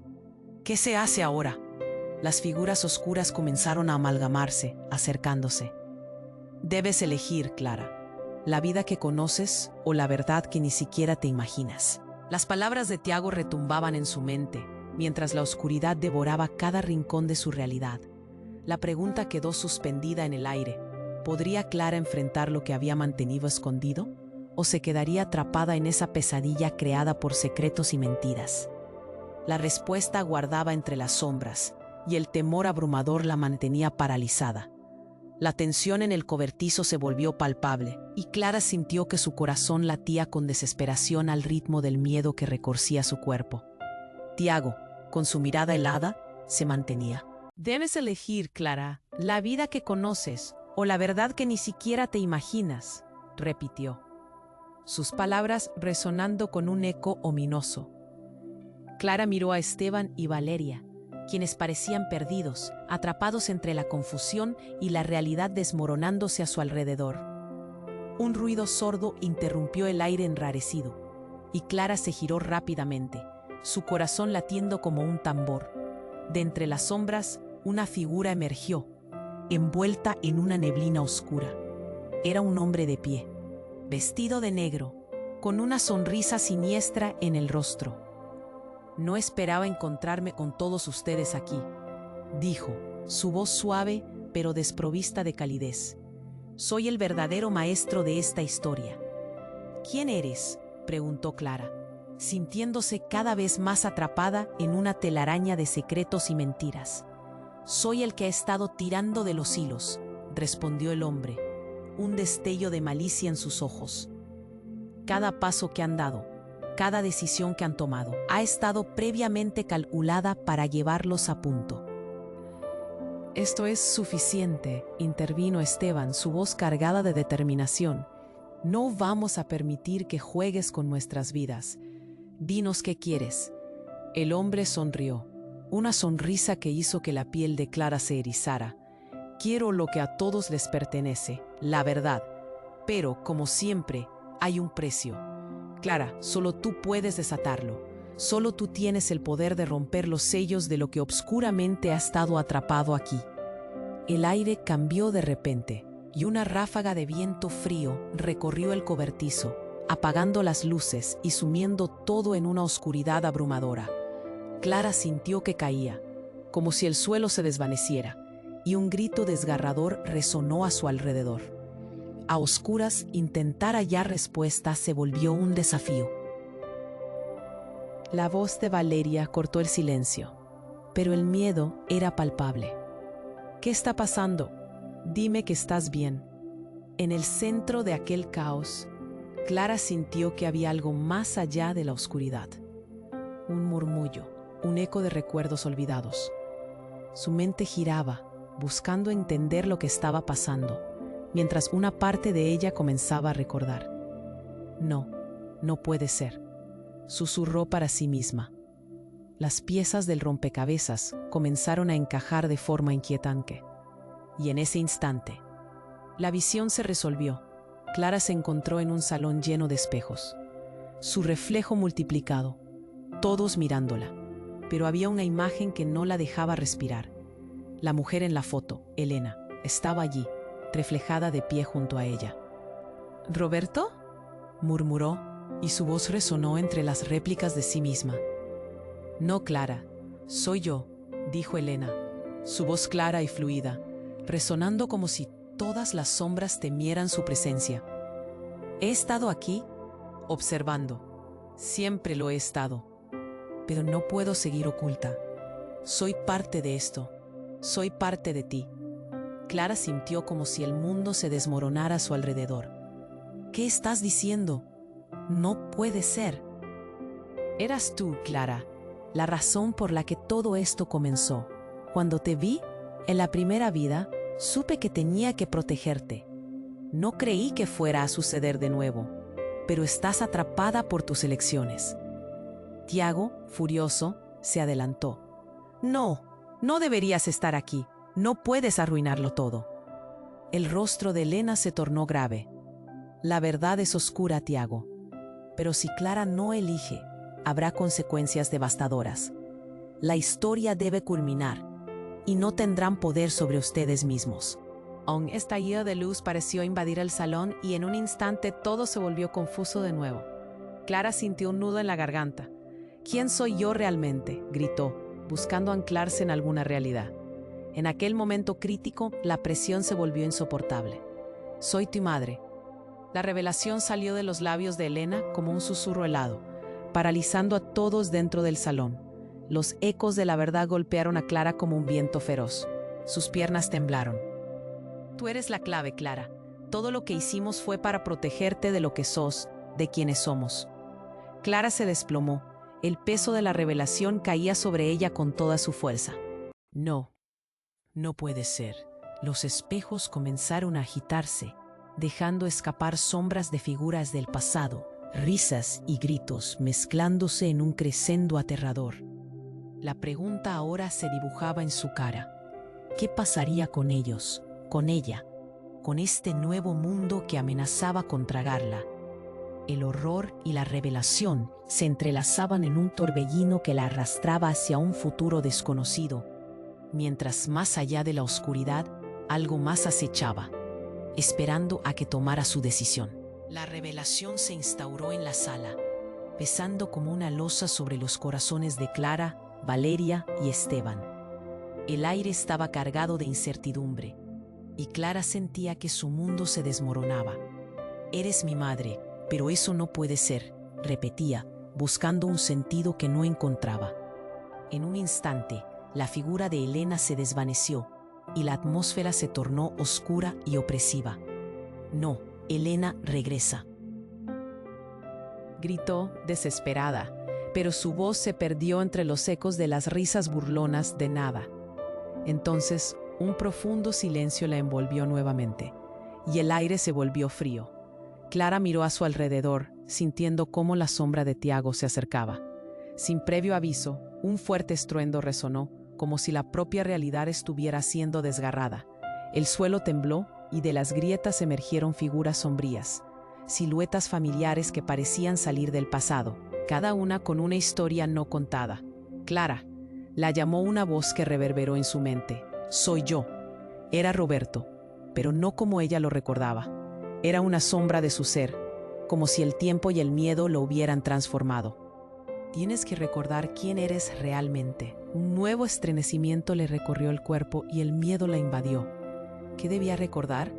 «¿Qué se hace ahora?», Las figuras oscuras comenzaron a amalgamarse, acercándose. Debes elegir, Clara, la vida que conoces o la verdad que ni siquiera te imaginas. Las palabras de Tiago retumbaban en su mente, mientras la oscuridad devoraba cada rincón de su realidad. La pregunta quedó suspendida en el aire. ¿Podría Clara enfrentar lo que había mantenido escondido? ¿O se quedaría atrapada en esa pesadilla creada por secretos y mentiras? La respuesta aguardaba entre las sombras, y el temor abrumador la mantenía paralizada. La tensión en el cobertizo se volvió palpable, y Clara sintió que su corazón latía con desesperación al ritmo del miedo que recorría su cuerpo. Tiago, con su mirada helada, se mantenía. Debes elegir, Clara, la vida que conoces o la verdad que ni siquiera te imaginas, repitió, sus palabras resonando con un eco ominoso. Clara miró a Esteban y Valeria, quienes parecían perdidos, atrapados entre la confusión y la realidad desmoronándose a su alrededor. Un ruido sordo interrumpió el aire enrarecido, y Clara se giró rápidamente, su corazón latiendo como un tambor. De entre las sombras, una figura emergió, envuelta en una neblina oscura. Era un hombre de pie, vestido de negro, con una sonrisa siniestra en el rostro. No esperaba encontrarme con todos ustedes aquí, dijo, su voz suave pero desprovista de calidez. Soy el verdadero maestro de esta historia. ¿Quién eres?, preguntó Clara, sintiéndose cada vez más atrapada en una telaraña de secretos y mentiras. Soy el que ha estado tirando de los hilos, respondió el hombre, un destello de malicia en sus ojos. Cada paso que han dado, cada decisión que han tomado, ha estado previamente calculada para llevarlos a punto. Esto es suficiente, intervino Esteban, su voz cargada de determinación. No vamos a permitir que juegues con nuestras vidas. Dinos qué quieres. El hombre sonrió, una sonrisa que hizo que la piel de Clara se erizara. Quiero lo que a todos les pertenece, la verdad. Pero, como siempre, hay un precio. Clara, solo tú puedes desatarlo. Solo tú tienes el poder de romper los sellos de lo que obscuramente ha estado atrapado aquí. El aire cambió de repente, y una ráfaga de viento frío recorrió el cobertizo, apagando las luces y sumiendo todo en una oscuridad abrumadora. Clara sintió que caía, como si el suelo se desvaneciera, y un grito desgarrador resonó a su alrededor. A oscuras, intentar hallar respuesta se volvió un desafío. La voz de Valeria cortó el silencio, pero el miedo era palpable. ¿Qué está pasando? Dime que estás bien. En el centro de aquel caos, Clara sintió que había algo más allá de la oscuridad. Un murmullo, un eco de recuerdos olvidados. Su mente giraba, buscando entender lo que estaba pasando, mientras una parte de ella comenzaba a recordar. No, no puede ser, susurró para sí misma. Las piezas del rompecabezas comenzaron a encajar de forma inquietante. Y en ese instante, la visión se resolvió. Clara se encontró en un salón lleno de espejos. Su reflejo multiplicado, todos mirándola. Pero había una imagen que no la dejaba respirar. La mujer en la foto, Elena, estaba allí, reflejada de pie junto a ella. ¿Roberto?, murmuró, y su voz resonó entre las réplicas de sí misma. No, Clara, soy yo, dijo Elena, su voz clara y fluida, resonando como si todas las sombras temieran su presencia. He estado aquí, observando. Siempre lo he estado. Pero no puedo seguir oculta. Soy parte de esto. Soy parte de ti. Clara sintió como si el mundo se desmoronara a su alrededor. ¿Qué estás diciendo? No puede ser. Eras tú, Clara, la razón por la que todo esto comenzó. Cuando te vi, en la primera vida, supe que tenía que protegerte. No creí que fuera a suceder de nuevo, pero estás atrapada por tus elecciones. Tiago, furioso, se adelantó. No, no deberías estar aquí. No puedes arruinarlo todo. El rostro de Elena se tornó grave. La verdad es oscura, Tiago. Pero si Clara no elige, habrá consecuencias devastadoras. La historia debe culminar. y no tendrán poder sobre ustedes mismos. Un estallido de luz pareció invadir el salón y en un instante todo se volvió confuso de nuevo. Clara sintió un nudo en la garganta. ¿Quién soy yo realmente?, gritó, buscando anclarse en alguna realidad. En aquel momento crítico, la presión se volvió insoportable. Soy tu madre. La revelación salió de los labios de Elena como un susurro helado, paralizando a todos dentro del salón. Los ecos de la verdad golpearon a Clara como un viento feroz. Sus piernas temblaron. Tú eres la clave, Clara. Todo lo que hicimos fue para protegerte de lo que sos, de quienes somos. Clara se desplomó. El peso de la revelación caía sobre ella con toda su fuerza. No, no puede ser. Los espejos comenzaron a agitarse, dejando escapar sombras de figuras del pasado, risas y gritos mezclándose en un crescendo aterrador. La pregunta ahora se dibujaba en su cara. ¿Qué pasaría con ellos, con ella, con este nuevo mundo que amenazaba con tragarla? El horror y la revelación se entrelazaban en un torbellino que la arrastraba hacia un futuro desconocido, mientras más allá de la oscuridad, algo más acechaba, esperando a que tomara su decisión. La revelación se instauró en la sala, pesando como una losa sobre los corazones de Clara, Valeria y Esteban. El aire estaba cargado de incertidumbre, y Clara sentía que su mundo se desmoronaba. Eres mi madre, pero eso no puede ser, repetía, buscando un sentido que no encontraba. En un instante, la figura de Elena se desvaneció, y la atmósfera se tornó oscura y opresiva. No, Elena regresa, gritó desesperada, pero su voz se perdió entre los ecos de las risas burlonas de nada. Entonces, un profundo silencio la envolvió nuevamente, y el aire se volvió frío. Clara miró a su alrededor, sintiendo cómo la sombra de Tiago se acercaba. Sin previo aviso, un fuerte estruendo resonó, como si la propia realidad estuviera siendo desgarrada. El suelo tembló y de las grietas emergieron figuras sombrías, siluetas familiares que parecían salir del pasado, cada una con una historia no contada. Clara, la llamó una voz que reverberó en su mente. Soy yo. Era Roberto, pero no como ella lo recordaba. Era una sombra de su ser, como si el tiempo y el miedo lo hubieran transformado. Tienes que recordar quién eres realmente. Un nuevo estremecimiento le recorrió el cuerpo y el miedo la invadió. ¿Qué debía recordar?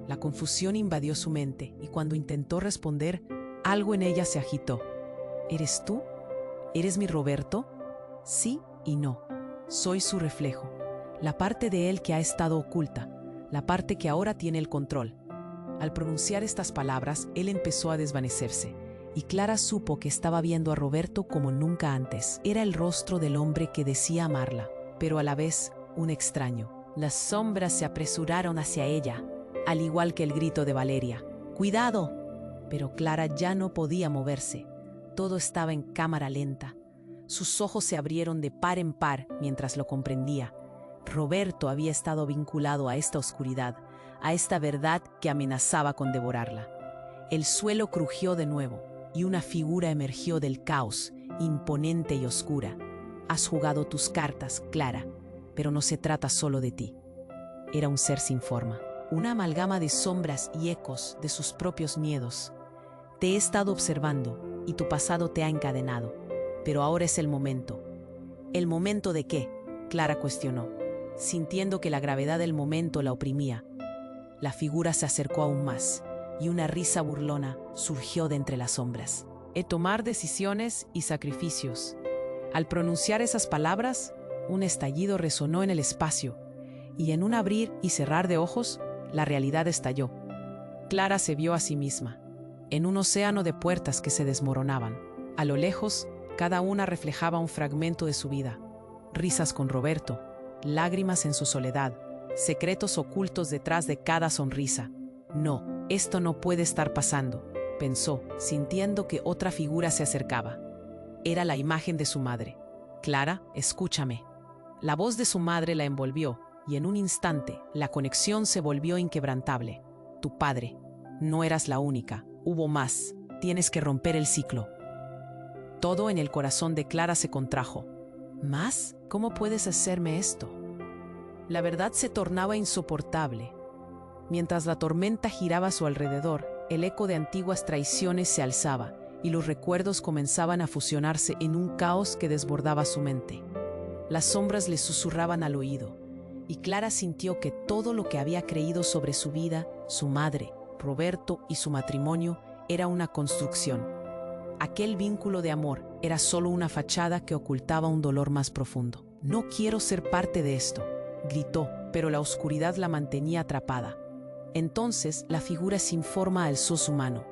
La confusión invadió su mente y cuando intentó responder, algo en ella se agitó. ¿Eres tú? ¿Eres mi Roberto? Sí y no. Soy su reflejo. La parte de él que ha estado oculta, la parte que ahora tiene el control. Al pronunciar estas palabras, él empezó a desvanecerse, y Clara supo que estaba viendo a Roberto como nunca antes. Era el rostro del hombre que decía amarla, pero a la vez un extraño. Las sombras se apresuraron hacia ella, al igual que el grito de Valeria. ¡Cuidado! Pero Clara ya no podía moverse. Todo estaba en cámara lenta. Sus ojos se abrieron de par en par mientras lo comprendía. Roberto había estado vinculado a esta oscuridad, a esta verdad que amenazaba con devorarla. El suelo crujió de nuevo y una figura emergió del caos, imponente y oscura. Has jugado tus cartas, Clara, pero no se trata solo de ti. Era un ser sin forma, una amalgama de sombras y ecos de sus propios miedos. Te he estado observando y tu pasado te ha encadenado, pero ahora es el momento. ¿El momento de qué?, Clara cuestionó, sintiendo que la gravedad del momento la oprimía. La figura se acercó aún más, y una risa burlona surgió de entre las sombras. Tomar decisiones y sacrificios. Al pronunciar esas palabras, un estallido resonó en el espacio, y en un abrir y cerrar de ojos, la realidad estalló. Clara se vio a sí misma, en un océano de puertas que se desmoronaban. A lo lejos, cada una reflejaba un fragmento de su vida. Risas con Roberto, lágrimas en su soledad, secretos ocultos detrás de cada sonrisa. No, esto no puede estar pasando, pensó, sintiendo que otra figura se acercaba. Era la imagen de su madre. Clara, escúchame. La voz de su madre la envolvió, y en un instante la conexión se volvió inquebrantable. Tu padre. No eras la única, hubo más. Tienes que romper el ciclo. Todo en el corazón de Clara se contrajo. ¿Más? ¿Cómo puedes hacerme esto? La verdad se tornaba insoportable. Mientras la tormenta giraba a su alrededor, el eco de antiguas traiciones se alzaba y los recuerdos comenzaban a fusionarse en un caos que desbordaba su mente. Las sombras le susurraban al oído, y Clara sintió que todo lo que había creído sobre su vida, su madre, Roberto y su matrimonio era una construcción. Aquel vínculo de amor era solo una fachada que ocultaba un dolor más profundo. «No quiero ser parte de esto», gritó, pero la oscuridad la mantenía atrapada. Entonces la figura sin forma alzó su mano.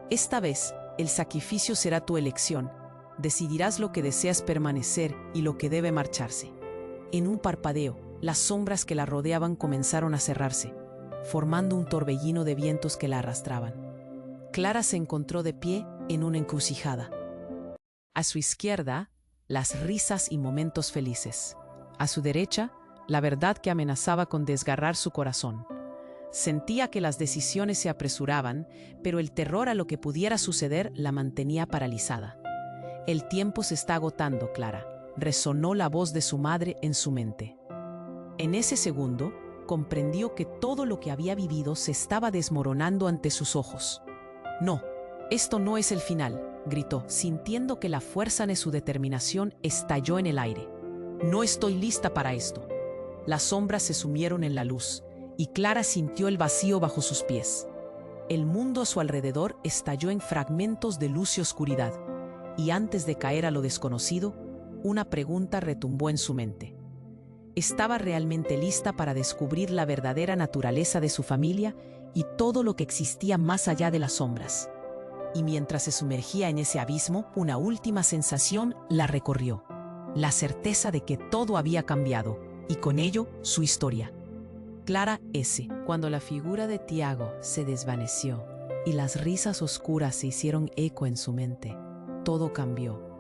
«Esta vez, el sacrificio será tu elección. Decidirás lo que deseas permanecer y lo que debe marcharse». En un parpadeo, las sombras que la rodeaban comenzaron a cerrarse, formando un torbellino de vientos que la arrastraban. Clara se encontró de pie en una encrucijada. A su izquierda, las risas y momentos felices. A su derecha, la verdad que amenazaba con desgarrar su corazón. Sentía que las decisiones se apresuraban, pero el terror a lo que pudiera suceder la mantenía paralizada. «El tiempo se está agotando, Clara», resonó la voz de su madre en su mente. En ese segundo, comprendió que todo lo que había vivido se estaba desmoronando ante sus ojos. «No, esto no es el final», gritó, sintiendo que la fuerza de su determinación estalló en el aire. «No estoy lista para esto». Las sombras se sumieron en la luz, y Clara sintió el vacío bajo sus pies. El mundo a su alrededor estalló en fragmentos de luz y oscuridad, y antes de caer a lo desconocido, una pregunta retumbó en su mente. ¿Estaba realmente lista para descubrir la verdadera naturaleza de su familia y todo lo que existía más allá de las sombras? Y mientras se sumergía en ese abismo, una última sensación la recorrió: la certeza de que todo había cambiado, y con ello su historia. Clara S. Cuando la figura de Tiago se desvaneció y las risas oscuras se hicieron eco en su mente, todo cambió.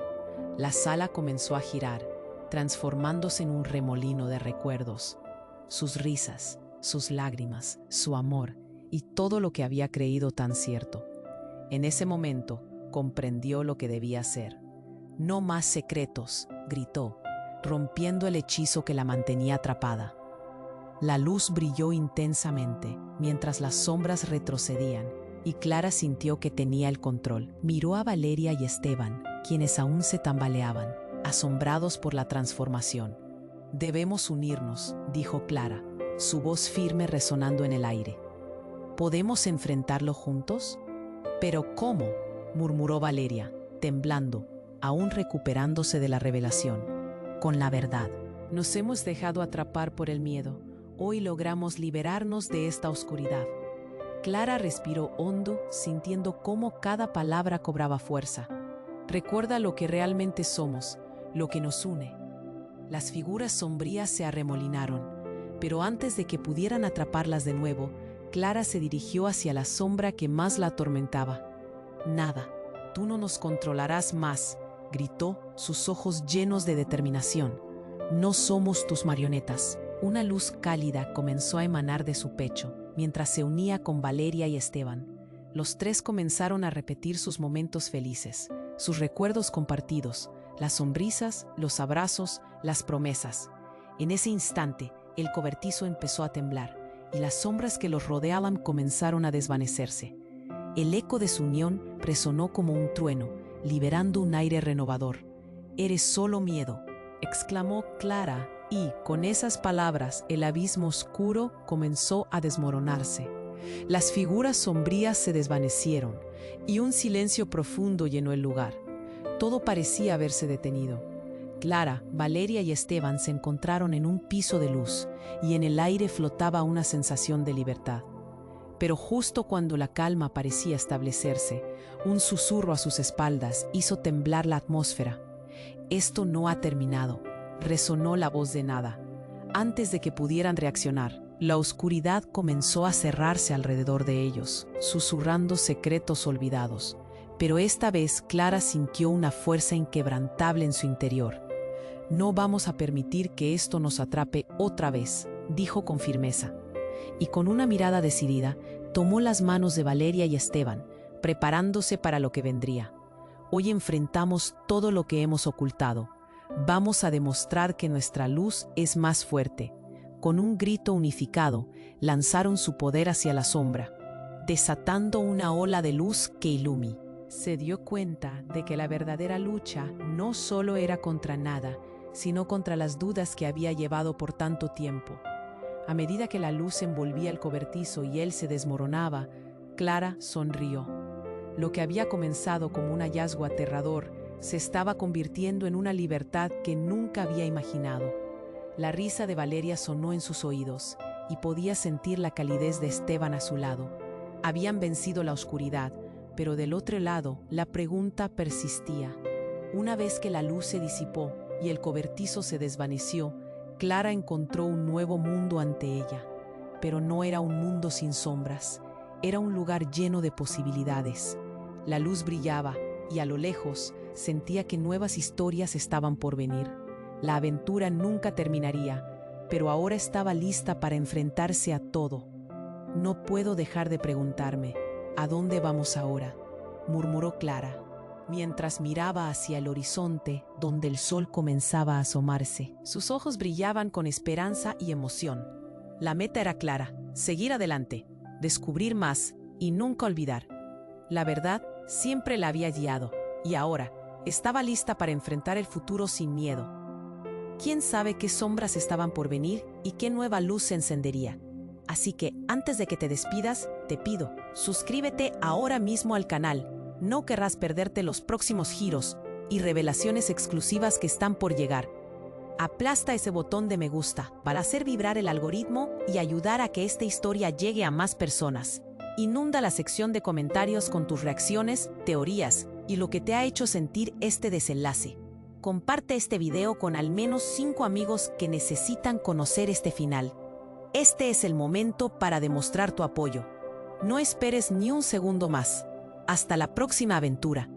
La sala comenzó a girar, transformándose en un remolino de recuerdos. Sus risas, sus lágrimas, su amor y todo lo que había creído tan cierto. En ese momento comprendió lo que debía hacer. «No más secretos», gritó, rompiendo el hechizo que la mantenía atrapada. La luz brilló intensamente, mientras las sombras retrocedían, y Clara sintió que tenía el control. Miró a Valeria y Esteban, quienes aún se tambaleaban, asombrados por la transformación. «Debemos unirnos», dijo Clara, su voz firme resonando en el aire. «¿Podemos enfrentarlo juntos?» «¿Pero cómo?», murmuró Valeria, temblando, aún recuperándose de la revelación. «Con la verdad. Nos hemos dejado atrapar por el miedo. Hoy logramos liberarnos de esta oscuridad». Clara respiró hondo, sintiendo cómo cada palabra cobraba fuerza. «Recuerda lo que realmente somos, lo que nos une». Las figuras sombrías se arremolinaron, pero antes de que pudieran atraparlas de nuevo, Clara se dirigió hacia la sombra que más la atormentaba. «Nada, tú no nos controlarás más», gritó, sus ojos llenos de determinación. «No somos tus marionetas». Una luz cálida comenzó a emanar de su pecho, mientras se unía con Valeria y Esteban. Los tres comenzaron a repetir sus momentos felices, sus recuerdos compartidos, las sonrisas, los abrazos, las promesas. En ese instante, el cobertizo empezó a temblar, y las sombras que los rodeaban comenzaron a desvanecerse. El eco de su unión resonó como un trueno, liberando un aire renovador. «Eres solo miedo», exclamó Clara, y, con esas palabras, el abismo oscuro comenzó a desmoronarse. Las figuras sombrías se desvanecieron, y un silencio profundo llenó el lugar. Todo parecía haberse detenido. Clara, Valeria y Esteban se encontraron en un piso de luz, y en el aire flotaba una sensación de libertad. Pero justo cuando la calma parecía establecerse, un susurro a sus espaldas hizo temblar la atmósfera. «Esto no ha terminado», resonó la voz de Nada. Antes de que pudieran reaccionar, la oscuridad comenzó a cerrarse alrededor de ellos, susurrando secretos olvidados. Pero esta vez Clara sintió una fuerza inquebrantable en su interior. «No vamos a permitir que esto nos atrape otra vez», dijo con firmeza. Y con una mirada decidida, tomó las manos de Valeria y Esteban, preparándose para lo que vendría. «Hoy enfrentamos todo lo que hemos ocultado. Vamos a demostrar que nuestra luz es más fuerte. con un grito unificado, lanzaron su poder hacia la sombra, desatando una ola de luz que ilumí. Se dio cuenta de que la verdadera lucha no solo era contra nada, sino contra las dudas que había llevado por tanto tiempo. A medida que la luz envolvía el cobertizo y él se desmoronaba, Clara sonrió. Lo que había comenzado como un hallazgo aterrador se estaba convirtiendo en una libertad que nunca había imaginado. La risa de Valeria sonó en sus oídos y podía sentir la calidez de Esteban a su lado. Habían vencido la oscuridad, pero del otro lado la pregunta persistía. Una vez que la luz se disipó y el cobertizo se desvaneció, Clara encontró un nuevo mundo ante ella. Pero no era un mundo sin sombras, era un lugar lleno de posibilidades. La luz brillaba y a lo lejos sentía que nuevas historias estaban por venir. La aventura nunca terminaría, pero ahora estaba lista para enfrentarse a todo. No puedo dejar de preguntarme, ¿a dónde vamos ahora?, murmuró Clara, mientras miraba hacia el horizonte donde el sol comenzaba a asomarse. Sus ojos brillaban con esperanza y emoción. La meta era clara: seguir adelante, descubrir más y nunca olvidar. La verdad siempre la había guiado, y ahora estaba lista para enfrentar el futuro sin miedo. ¿Quién sabe qué sombras estaban por venir y qué nueva luz se encendería? Así que, antes de que te despidas, te pido, suscríbete ahora mismo al canal. No querrás perderte los próximos giros y revelaciones exclusivas que están por llegar. Aplasta ese botón de me gusta para hacer vibrar el algoritmo y ayudar a que esta historia llegue a más personas. Inunda la sección de comentarios con tus reacciones, teorías y lo que te ha hecho sentir este desenlace. Comparte este video con al menos 5 amigos que necesitan conocer este final. Este es el momento para demostrar tu apoyo. No esperes ni un segundo más. Hasta la próxima aventura.